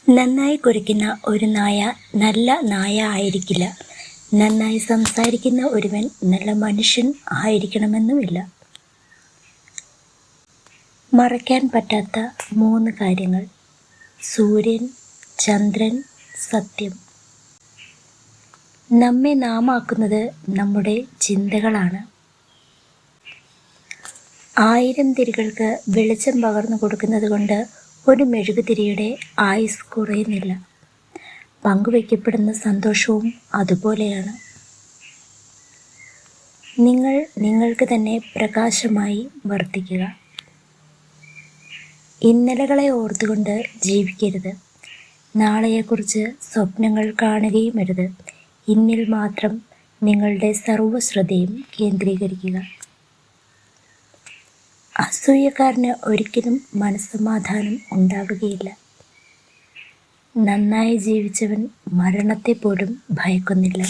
നന്നായി കുരയ്ക്കുന്ന ഒരു നായ നല്ല നായ ആയിരിക്കില്ല. നന്നായി സംസാരിക്കുന്ന ഒരുവൻ നല്ല മനുഷ്യൻ ആയിരിക്കണമെന്നുമില്ല. മറയ്ക്കാൻ പറ്റാത്ത 3 കാര്യങ്ങൾ: സൂര്യൻ, ചന്ദ്രൻ, സത്യം. നമ്മെ നാമാക്കുന്നത് നമ്മുടെ ചിന്തകളാണ്. 1000 തിരികൾക്ക് വെളിച്ചം പകർന്നു കൊടുക്കുന്നത് കൊണ്ട് ഒരു മെഴുകുതിരിയുടെ ആയുസ് കുറയുന്നില്ല. പങ്കുവയ്ക്കപ്പെടുന്ന സന്തോഷവും അതുപോലെയാണ്. നിങ്ങൾ നിങ്ങൾക്ക് തന്നെ പ്രകാശമായി വർത്തിക്കുക. ഇന്നലകളെ ഓർത്തുകൊണ്ട് ജീവിക്കരുത്. നാളെയെക്കുറിച്ച് സ്വപ്നങ്ങൾ കാണുകയുമരുത്. ഇന്നിൽ മാത്രം നിങ്ങളുടെ സർവ്വശ്രദ്ധയും കേന്ദ്രീകരിക്കുക. അസൂയക്കാരന് ഒരിക്കലും മനസ്സമാധാനം ഉണ്ടാവുകയില്ല. നന്നായി ജീവിച്ചവൻ മരണത്തെ പോലും ഭയക്കുന്നില്ല.